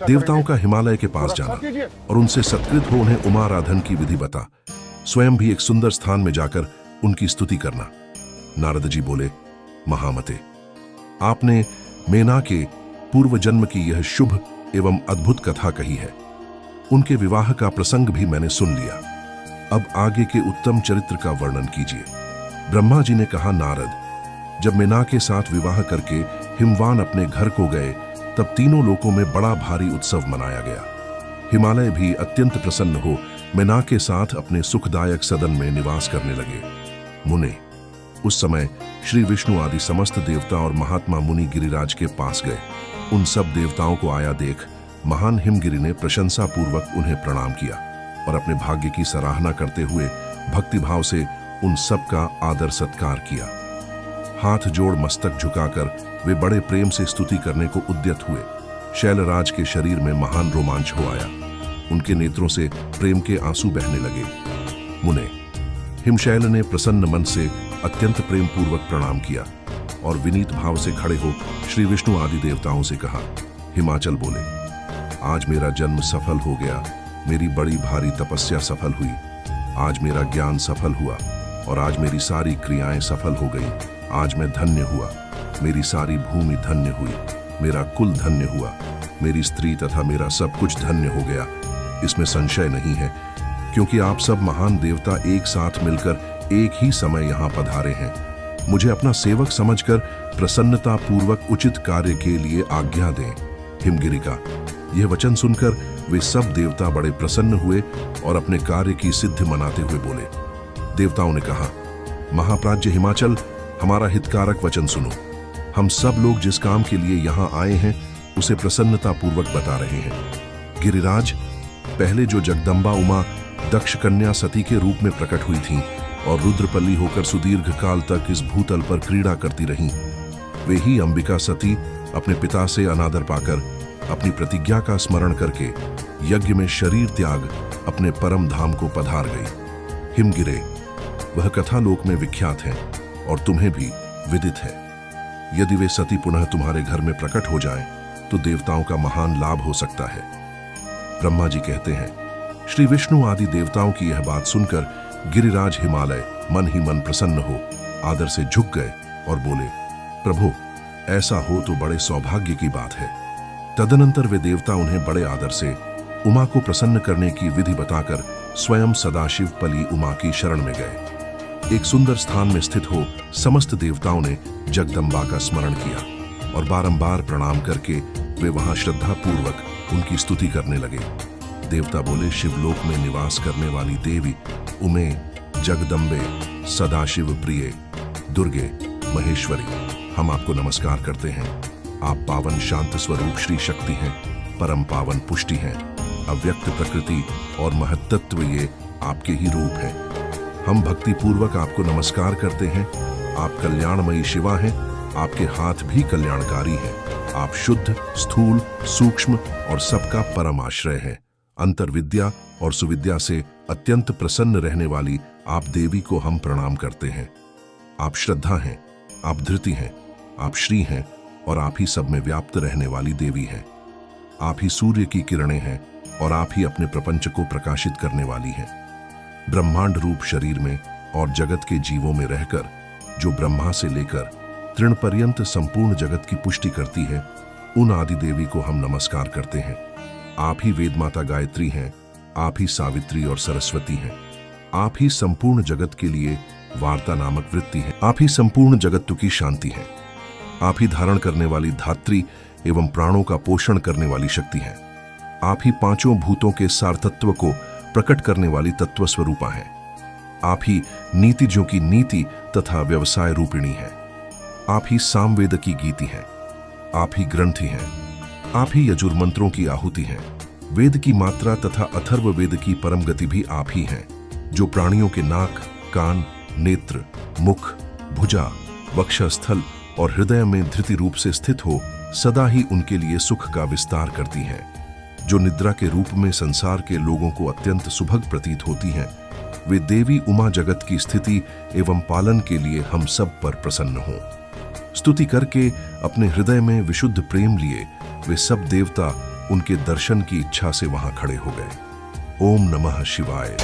देवताओं का हिमालय के पास जाना और उनसे सत्कृत हो उन्हें उमाराधन की विधि बता, स्वयं भी एक सुंदर स्थान में जाकर उनकी स्तुति करना। नारद जी बोले, महामते, आपने मेना के पूर्व जन्म की यह शुभ एवं अद्भुत कथा कही है। उनके विवाह का प्रसंग भी मैंने सुन लिया। अब आगे के उत्तम चरित्र का वर्णन कीजिए। ब्रह्मा जी ने कहा, नारद, जब मेना के साथ विवाह करके हिमवान अपने घर को गए, तब तीनों लोकों में बड़ा भारी उत्सव मनाया गया। हिमालय भी अत्यंत प्रसन्न हो मेना के साथ अपने सुखदायक सदन में निवास करने लगे। मुने, उस समय श्री विष्णु आदि समस्त देवता और महात्मा मुनि गिरिराज के पास गए। उन सब देवताओं को आया देख महान हिमगिरि ने प्रशंसा पूर्वक उन्हें प्रणाम किया और अपने भाग्य की सराहना करते हुए भक्तिभाव से उन सब का आदर सत्कार किया। हाथ जोड़ मस्तक झुकाकर वे बड़े प्रेम से स्तुति करने को उद्यत हुए। शैलराज के शरीर में महान रोमांच हो आया। उनके नेत्रों से प्रेम के आंसू बहने लगे। मुने, हिमशैल ने प्रसन्न मन से अत्यंत प्रेम पूर्वक प्रणाम किया और विनीत भाव से खड़े हो श्री विष्णु आदि देवताओं से कहा। हिमाचल बोले, आज मेरा जन्म सफल हो गया, मेरी बड़ी भारी तपस्या सफल हुई, आज मेरा ज्ञान सफल हुआ और आज मेरी सारी क्रियाएं सफल हो गई। आज मैं धन्य हुआ, मेरी सारी भूमि धन्य हुई, मेरा कुल धन्य हुआ, मेरी स्त्री तथा मेरा सब कुछ धन्य हो गया। इसमें संशय नहीं है, क्योंकि आप सब महान देवता एक साथ मिलकर एक ही समय यहाँ पधारे हैं। मुझे अपना सेवक समझकर प्रसन्नता पूर्वक उचित कार्य के लिए आज्ञा दें। हिमगिरि का यह वचन सुनकर वे सब देवता बड़े प्रसन्न हुए और अपने कार्य की सिद्धि मनाते हुए बोले। देवताओं ने कहा, महाप्राज्य हिमाचल, हमारा हितकारक वचन सुनो। हम सब लोग जिस काम के लिए यहाँ आए हैं उसे प्रसन्नता पूर्वक बता रहे हैं। गिरिराज, पहले जो जगदम्बा उमा दक्ष कन्या सती के रूप में प्रकट हुई थीं और रुद्रपल्ली होकर सुदीर्घ काल तक इस भूतल पर क्रीड़ा करती रहीं, वे ही अंबिका सती अपने पिता से अनादर पाकर अपनी प्रतिज्ञा का स्मरण करके यज्ञ में शरीर त्याग अपने परम धाम को पधार गई। हिमगिरे, वह कथा लोक में विख्यात है और तुम्हें भी विदित है। यदि वे सती पुनः तुम्हारे घर में प्रकट हो जाएं, तो देवताओं का महान लाभ हो सकता है। ब्रह्मा जी कहते हैं, श्री विष्णु आदि देवताओं की यह बात सुनकर गिरिराज हिमालय मन ही मन प्रसन्न हो आदर से झुक गए और बोले, प्रभु, ऐसा हो तो बड़े सौभाग्य की बात है। तदनंतर वे देवता उन्हें बड़े आदर से उमा को प्रसन्न करने की विधि बताकर स्वयं सदाशिव पली उमा की शरण में गए। एक सुंदर स्थान में स्थित हो समस्त देवताओं ने जगदम्बा का स्मरण किया और बारंबार प्रणाम करके वे वहां श्रद्धा पूर्वक उनकी स्तुति करने लगे। देवता बोले, शिवलोक में निवास करने वाली देवी उमे, जगदम्बे, सदाशिव प्रिय, दुर्गे, महेश्वरी, हम आपको नमस्कार करते हैं। आप पावन शांत स्वरूप श्री शक्ति हैं, परम पावन पुष्टि हैं, अव्यक्त प्रकृति और महत्त्व ये आपके ही रूप हैं। हम भक्ति पूर्वक आपको नमस्कार करते हैं। आप कल्याणमयी शिवा हैं, आपके हाथ भी कल्याणकारी हैं। आप शुद्ध, स्थूल, सूक्ष्म और सबका परम आश्रय हैं। अंतर विद्या और सुविद्या से अत्यंत प्रसन्न रहने वाली आप देवी को हम प्रणाम करते हैं। आप श्रद्धा हैं, आप धृति हैं, आप श्री हैं और आप ही सब में व्याप्त रहने वाली देवी हैं। आप ही सूर्य की किरणें हैं और आप ही अपने प्रपंच को प्रकाशित करने वाली हैं। ब्रह्मांड रूप शरीर में और जगत के जीवों में रहकर जो ब्रह्मा से लेकर तृण पर्यंत संपूर्ण जगत की पुष्टि करती है, उन आदि देवी को हम नमस्कार करते हैं। आप ही वेद माता गायत्री हैं, आप ही सावित्री और सरस्वती हैं। आप ही संपूर्ण जगत के लिए वार्ता नामक वृत्ति है। आप ही संपूर्ण जगत्तु की शांति है। आप ही धारण करने वाली धात्री एवं प्राणों का पोषण करने वाली शक्ति है। आप ही पांचों भूतों के सारतत्व को प्रकट करने वाली तत्व स्वरूपा है। आप ही नीतिज्यों की नीति तथा व्यवसाय रूपिणी है। आप ही सामवेद की गीति है। आप ही ग्रंथि हैं। आप ही यजुर मंत्रों की आहुति हैं। वेद की मात्रा तथा अथर्व वेद की परम गति भी आप ही हैं, जो प्राणियों के नाक, कान, नेत्र, मुख, भुजा, वक्षस्थल और हृदय में धृति रूप से स्थित हो सदा ही उनके लिए सुख का विस्तार करती हैं, जो निद्रा के रूप में संसार के लोगों को अत्यंत सुभग प्रतीत होती हैं। वे देवी उमा जगत की स्थिति एवं पालन के लिए हम सब पर प्रसन्न हों। स्तुति करके अपने हृदय में विशुद्ध प्रेम लिए वे सब देवता उनके दर्शन की इच्छा से वहां खड़े हो गए। ओम नमः शिवाय।